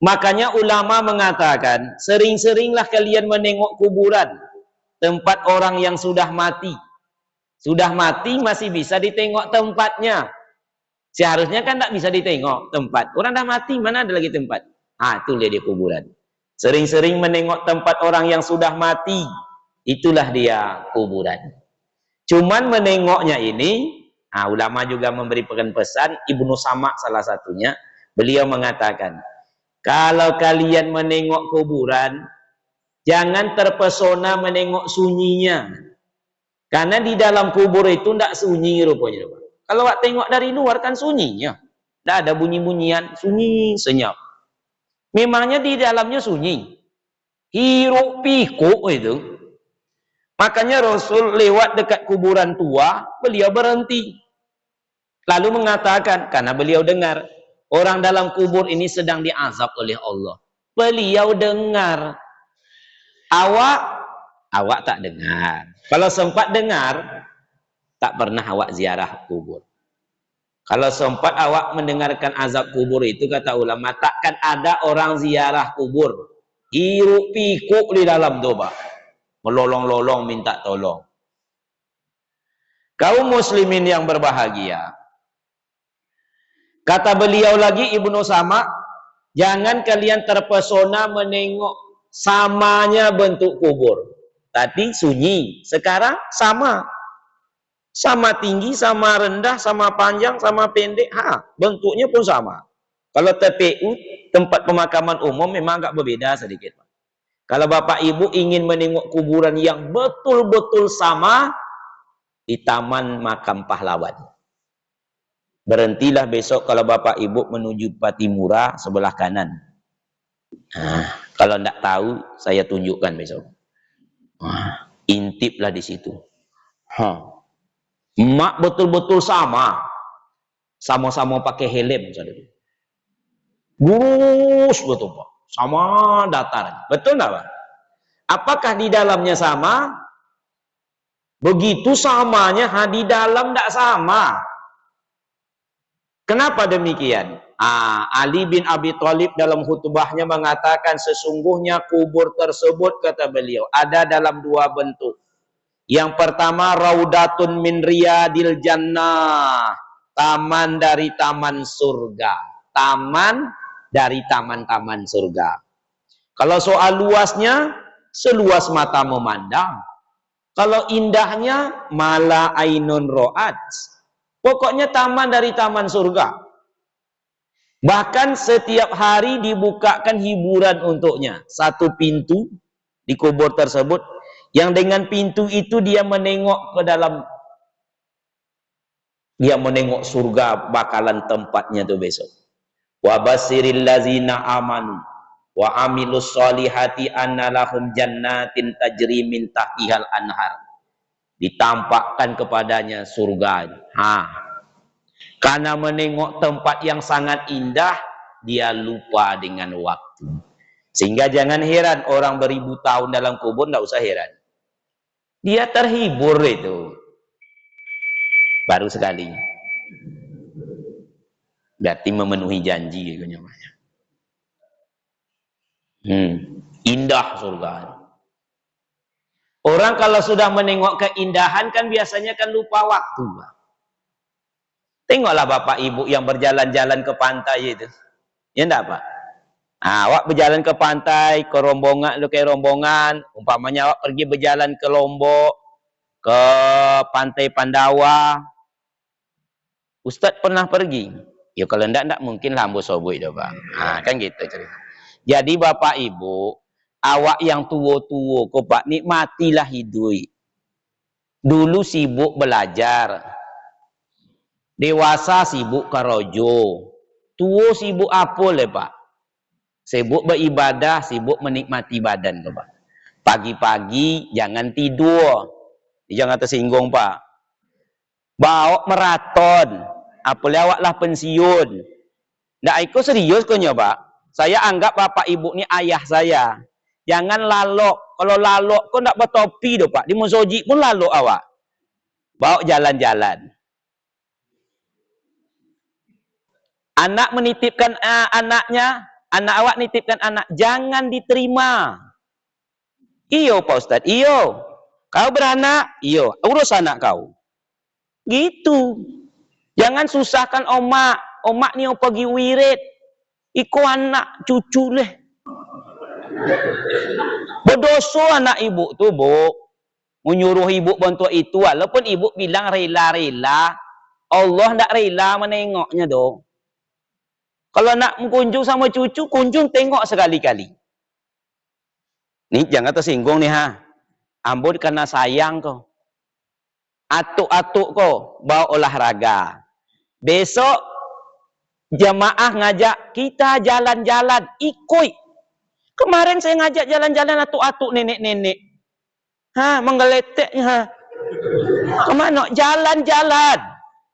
Makanya ulama mengatakan, sering-seringlah kalian menengok kuburan, tempat orang yang sudah mati. Sudah mati masih bisa ditengok tempatnya. Seharusnya kan tidak bisa ditengok tempat. Orang dah mati, mana ada lagi tempat? Itu dia kuburan. Sering-sering menengok tempat orang yang sudah mati. Itulah dia kuburan. Cuman menengoknya ini, ulama juga memberikan pesan, Ibnu Sama salah satunya, beliau mengatakan, kalau kalian menengok kuburan, jangan terpesona menengok sunyinya. Karena di dalam kubur itu tidak sunyi rupanya. Kalau awak tengok dari luar kan sunyinya. Tidak ada bunyi-bunyian, sunyi, senyap. Memangnya di dalamnya sunyi. Hiruk pikuk itu. Makanya Rasul lewat dekat kuburan tua, beliau berhenti. Lalu mengatakan, karena beliau dengar, orang dalam kubur ini sedang diazab oleh Allah. Beliau dengar. Awak tak dengar. Kalau sempat dengar, tak pernah awak ziarah kubur. Kalau sempat awak mendengarkan azab kubur itu, kata ulama, takkan ada orang ziarah kubur. Hiruk pikuk di dalam doba. Melolong-lolong minta tolong. Kaum muslimin yang berbahagia. Kata beliau lagi Ibnu Sama, jangan kalian terpesona menengok samanya bentuk kubur. Tadi sunyi, sekarang sama. Sama tinggi, sama rendah, sama panjang, sama pendek. Bentuknya pun sama. Kalau TPU, tempat pemakaman umum, memang agak berbeda sedikit. Kalau Bapak Ibu ingin menengok kuburan yang betul-betul sama, di Taman Makam Pahlawan. Berhentilah besok kalau bapak ibu menuju Patimura sebelah kanan. Kalau tidak tahu, saya tunjukkan besok. Intiplah di situ. Mak betul-betul sama-sama pakai helm, saudara. Lurus betul Pak, sama datar, betul nggak Pak? Apakah di dalamnya sama? Begitu samanya, di dalam tidak sama. Kenapa demikian? Ali bin Abi Thalib dalam khutbahnya mengatakan sesungguhnya kubur tersebut, kata beliau, ada dalam dua bentuk. Yang pertama, raudatun min riyadil jannah, taman dari taman surga. Taman dari taman-taman surga. Kalau soal luasnya, seluas mata memandang. Kalau indahnya, mala ainun ro'at. Pokoknya taman dari taman surga. Bahkan setiap hari dibukakan hiburan untuknya. Satu pintu di kubur tersebut, yang dengan pintu itu dia menengok ke dalam, dia menengok surga, bakalan tempatnya tuh besok. Wa basiril lazina amanu wa amilus solihati anna lahum jannatin tajri min tahtihal anhar. Ditampakkan kepadanya surga. Karena menengok tempat yang sangat indah, dia lupa dengan waktu. Sehingga jangan heran orang beribu tahun dalam kubur, tidak usah heran. Dia terhibur itu. Baru sekali. Berarti memenuhi janji itu namanya. Indah surga. Orang kalau sudah menengok keindahan kan biasanya kan lupa waktu. Tengoklah bapak ibu yang berjalan-jalan ke pantai itu. Ya enggak Pak? Awak berjalan ke pantai, ke rombongan, umpamanya awak pergi berjalan ke Lombok, ke pantai Pandawa. Ustaz pernah pergi? Ya kalau enggak mungkin lambu sobui dah Pak. Kan gitu cerita. Jadi bapak ibu, awak yang tua-tua kok Pak, nikmatilah hidup. Dulu sibuk belajar. Dewasa sibuk karojo. Tua sibuk apa le Pak? Sibuk beribadah, sibuk menikmati badan Pak. Pagi-pagi jangan tidur. Jangan tersinggung Pak. Bawa maraton. Apalagi awaklah pensiun. Nggak ikut serius kau Pak. Saya anggap bapak ibu ni ayah saya. Jangan lalok. Kalau lalok kau nggak bertopi doh Pak. Di musoji pun lalok awak. Bawa jalan-jalan. Anak menitipkan anaknya, anak awak nitipkan anak, jangan diterima. Iyo Pak Ustaz, iyo. Kau beranak, iyo. Urus anak kau. Gitu. Jangan susahkan omak. Omak ni pergi wirid. Iko anak cucu leh. Berdosa anak ibu tu, Bu. Menyuruh ibu bantu itu. Walaupun ibu bilang rela-rela. Allah tak rela menengoknya doh. Kalau nak kunjung sama cucu, kunjung tengok sekali-kali. Nih jangan tersinggung nih Ambon karena sayang kau. Atuk-atuk kau bawa olahraga. Besok jamaah ngajak kita jalan-jalan, ikut. Kemarin saya ngajak jalan-jalan atuk-atuk nenek-nenek. Menggeleteknya. Kemana? Jalan-jalan.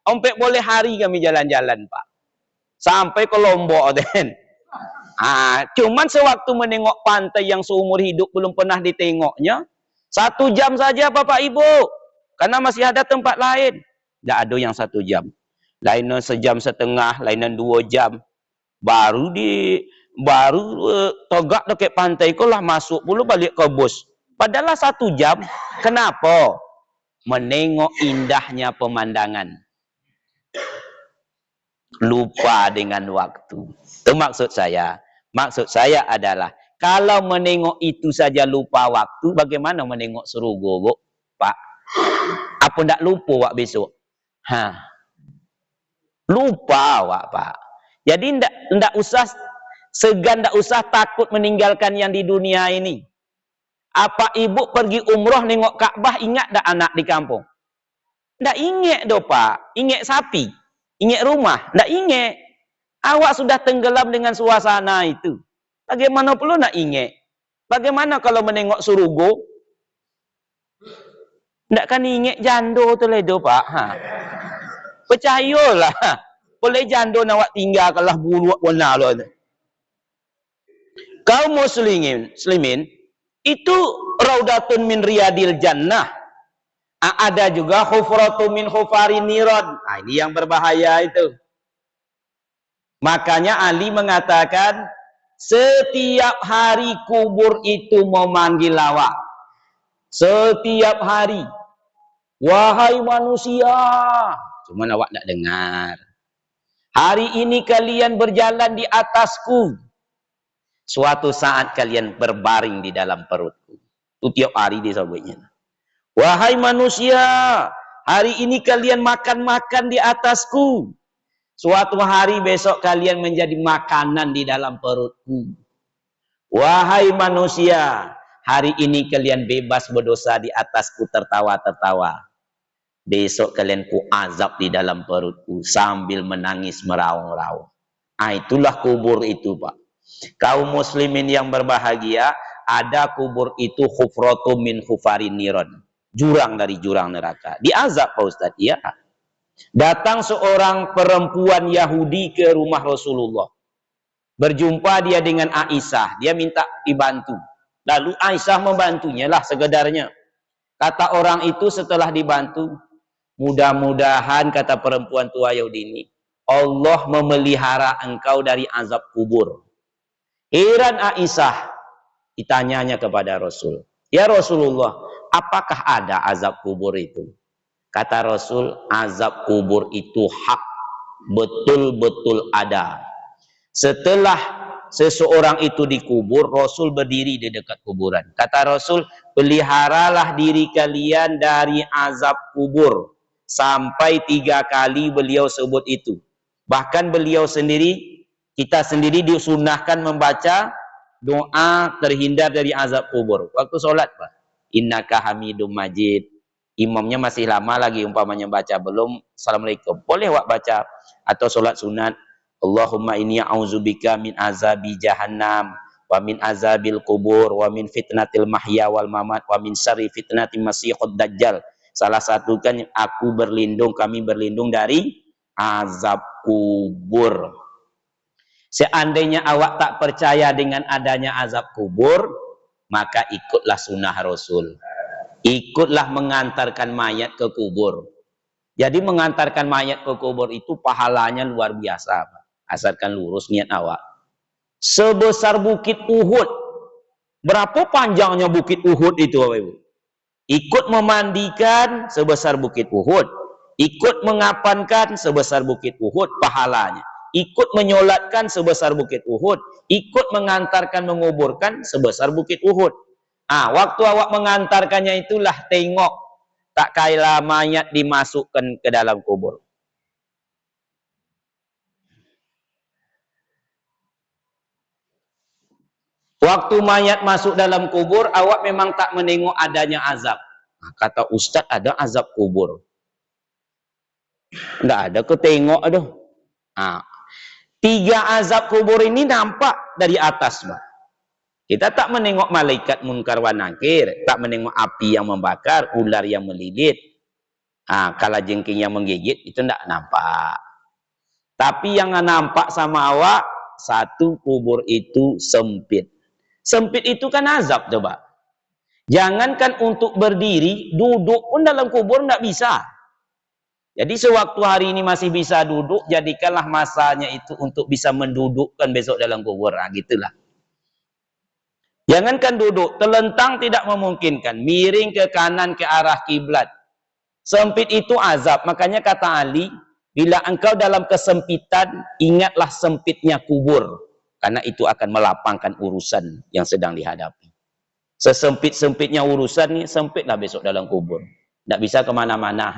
Ompek boleh hari kami jalan-jalan, Pak. Sampai ke Lombok den. Cuman sewaktu menengok pantai yang seumur hidup belum pernah ditengoknya, 1 jam saja Bapak Ibu. Karena masih ada tempat lain. Tidak ada yang 1 jam. Lainan 1,5 jam, lainan 2 jam. Baru tegak dekat pantai lah masuk pula balik ke bus. Padahal 1 jam. Kenapa? Menengok indahnya pemandangan. Lupa dengan waktu. Itu maksud saya. Maksud saya adalah kalau menengok itu saja lupa waktu, bagaimana menengok surga, Pak? Apa ndak lupa wak besok? Lupa wak Pak. Jadi ndak usah segan, ndak usah takut meninggalkan yang di dunia ini. Apa ibu pergi umroh nengok Ka'bah, ingat ndak anak di kampung? Ndak ingat do Pak. Ingat sapi. Ingat rumah. Ndak ingat. Awak sudah tenggelam dengan suasana itu. Bagaimana perlu nak ingat? Bagaimana kalau menengok surugo? Ndak kan ingat jando tu ledo Pak. Ha. Percayalah. Boleh jando nak awak tinggal kalah bulu warna lo. Kaum muslimin itu raudatun min riyadil jannah. Ada juga khufratun min khufarin niran. Nah, ini yang berbahaya itu. Makanya Ali mengatakan setiap hari kubur itu memanggil awak. Setiap hari. Wahai manusia. Cuman awak tak dengar. Hari ini kalian berjalan di atasku. Suatu saat kalian berbaring di dalam perutku. Itu tiap hari dia sebutnya. Wahai manusia, hari ini kalian makan-makan di atasku. Suatu hari besok kalian menjadi makanan di dalam perutku. Wahai manusia, hari ini kalian bebas berdosa di atasku tertawa-tertawa. Besok kalian ku azab di dalam perutku sambil menangis meraung-raung. Itulah kubur itu Pak. Kaum muslimin yang berbahagia, ada kubur itu khufratu min khufarin niran. Jurang dari jurang neraka. Diazab Pak Ustaz. Ya. Datang seorang perempuan Yahudi ke rumah Rasulullah. Berjumpa dia dengan Aisyah. Dia minta dibantu. Lalu Aisyah membantunya lah sekedarnya. Kata orang itu setelah dibantu, mudah-mudahan kata perempuan tua Yahudi ini, Allah memelihara engkau dari azab kubur. Heran Aisyah. Ditanyanya kepada Rasul. Ya Rasulullah, apakah ada azab kubur itu? Kata Rasul, azab kubur itu hak. Betul-betul ada. Setelah seseorang itu dikubur, Rasul berdiri di dekat kuburan. Kata Rasul, peliharalah diri kalian dari azab kubur. Sampai 3 kali beliau sebut itu. Bahkan beliau sendiri, kita sendiri disunahkan membaca doa terhindar dari azab kubur. Waktu sholat Pak. Innaka hamidum majid. Imamnya masih lama lagi umpamanya baca belum Assalamualaikum. Boleh wak baca atau sholat sunat. Allahumma inni a'udzubika min azabi jahannam wa min azabil kubur wa min fitnatil mahya wal mamat wa min syarri fitnatil masiihud dajjal. Salah satu kan aku berlindung, kami berlindung dari azab kubur. Seandainya awak tak percaya dengan adanya azab kubur, maka ikutlah sunnah Rasul. Ikutlah mengantarkan mayat ke kubur. Jadi mengantarkan mayat ke kubur itu pahalanya luar biasa. Asalkan lurus niat awak. Sebesar bukit Uhud. Berapa panjangnya bukit Uhud itu Bapak Ibu? Ikut memandikan sebesar bukit Uhud. Ikut mengapankan sebesar bukit Uhud pahalanya. Ikut menyolatkan sebesar bukit Uhud. Ikut mengantarkan menguburkan sebesar bukit Uhud. Waktu awak mengantarkannya itulah tengok tak kaila mayat dimasukkan ke dalam kubur. Waktu mayat masuk dalam kubur, awak memang tak menengok adanya azab. Kata Ustaz, ada azab kubur. Nggak ada, ketengok aduh. 3 azab kubur ini nampak dari atas, Pak. Kita tak menengok malaikat munkar wa nakir, tak menengok api yang membakar, ular yang melilit, kalajengking yang menggigit, itu tidak nampak. Tapi yang nampak sama awak, satu kubur itu sempit. Sempit itu kan azab coba. Jangankan untuk berdiri, duduk pun dalam kubur tidak bisa. Jadi sewaktu hari ini masih bisa duduk, jadikanlah masanya itu untuk bisa mendudukkan besok dalam kubur. Gitulah. Jangankan duduk, telentang tidak memungkinkan. Miring ke kanan ke arah kiblat. Sempit itu azab. Makanya kata Ali, bila engkau dalam kesempitan, ingatlah sempitnya kubur. Karena itu akan melapangkan urusan yang sedang dihadapi. Sesempit-sempitnya urusan ini, sempitlah besok dalam kubur. Tidak bisa kemana-mana.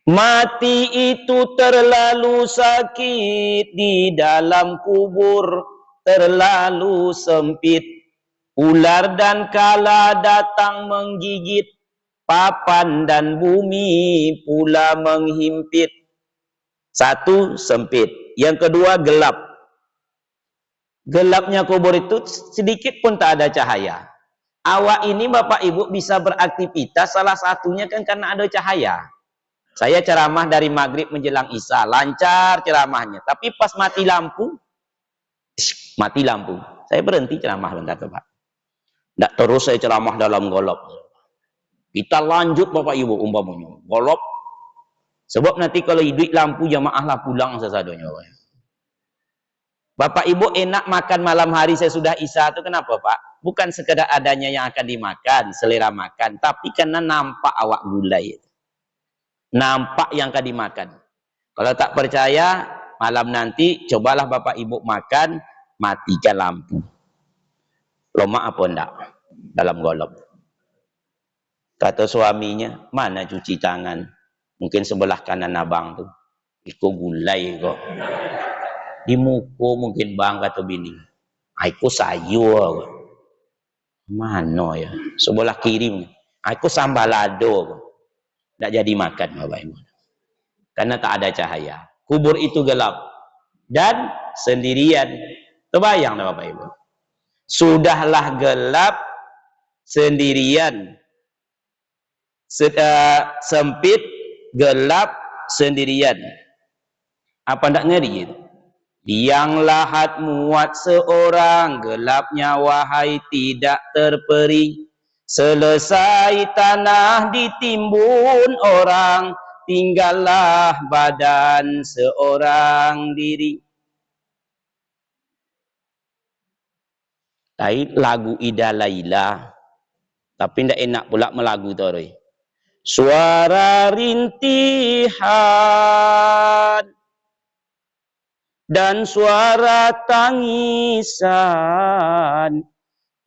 Mati itu terlalu sakit di dalam kubur. Terlalu sempit, ular dan kala datang menggigit, papan dan bumi pula menghimpit. Satu, sempit. Yang kedua, gelap. Gelapnya kubur itu sedikit pun tak ada cahaya. Awak ini Bapak Ibu bisa beraktivitas salah satunya kan karena ada cahaya. Saya ceramah dari maghrib menjelang isya, lancar ceramahnya. Tapi pas mati lampu, saya berhenti ceramah bentar Pak. Tidak terus saya ceramah dalam golop. Kita lanjut Bapak Ibu umpamanya golop. Sebab nanti kalau hidup lampu jamaahlah pulang sesadanya. Bapak Ibu enak makan malam hari sesudah isya itu kenapa Pak? Bukan sekedar adanya yang akan dimakan, selera makan, tapi karena nampak awak gulai. Nampak yang akan dimakan. Kalau tak percaya, malam nanti cobalah Bapak Ibu makan, matikan lampu. Loma apa enggak? Dalam golok. Kata suaminya, mana cuci tangan? Mungkin sebelah kanan abang tuh. Iko gulai kok. Di muka mungkin bang kata bini. Aku sayur. Mana ya? Sebelah kiri. Aku sambalado. Tak jadi makan Bapak Ibu. Karena tak ada cahaya. Kubur itu gelap. Dan sendirian. Terbayang Bapak Ibu. Sudahlah gelap sendirian. Sempit, gelap, sendirian. Apa tak ngeri itu? Yang lahat muat seorang, gelapnya wahai tidak terperi. Selesai tanah ditimbun orang, tinggallah badan seorang diri. Lagu Ida Laila. Tapi tidak enak pula melagu tu. Suara rintihan dan suara tangisan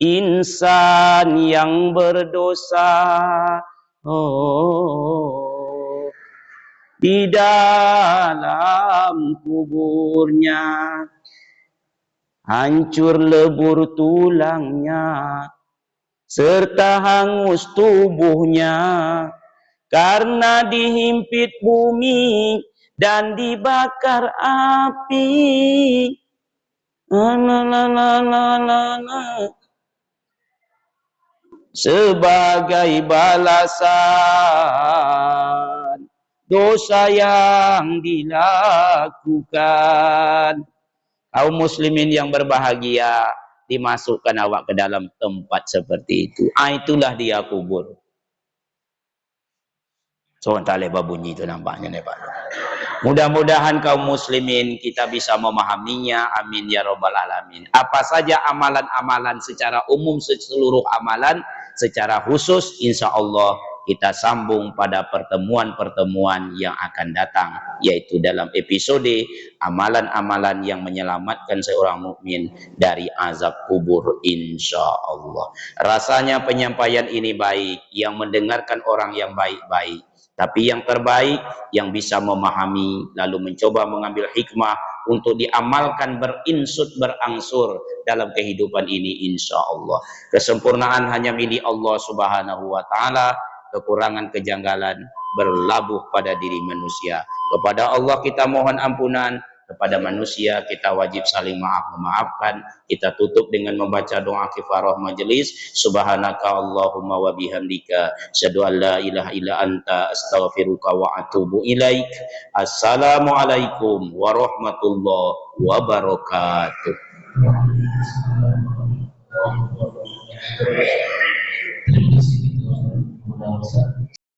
insan yang berdosa di dalam kuburnya, hancur lebur tulangnya serta hangus tubuhnya karena dihimpit bumi dan dibakar api. Sebagai balasan dosa yang dilakukan. Kaum muslimin yang berbahagia, dimasukkan awak ke dalam tempat seperti itu. Itulah dia kubur. So, entah lebar bunyi itu nampaknya lebar. Mudah-mudahan kaum muslimin kita bisa memahaminya. Amin ya rabbal alamin. Apa saja amalan-amalan secara umum, seluruh amalan secara khusus, insya Allah kita sambung pada pertemuan-pertemuan yang akan datang, yaitu dalam episode amalan-amalan yang menyelamatkan seorang mukmin dari azab kubur, insya Allah. Rasanya penyampaian ini baik, yang mendengarkan orang yang baik-baik. Tapi yang terbaik, yang bisa memahami, lalu mencoba mengambil hikmah untuk diamalkan berinsut berangsur dalam kehidupan ini, insya Allah. Kesempurnaan hanya milik Allah Subhanahu wa Ta'ala. Kekurangan kejanggalan berlabuh pada diri manusia. Kepada Allah kita mohon ampunan, kepada manusia kita wajib saling memaafkan. Kita tutup dengan membaca doa kifarah majelis. Subhanaka Allahumma wa bihamdika, asyhadu an la ilaha illa anta, astaghfiruka wa atubu ilaik. Assalamualaikum warahmatullahi wabarakatuh.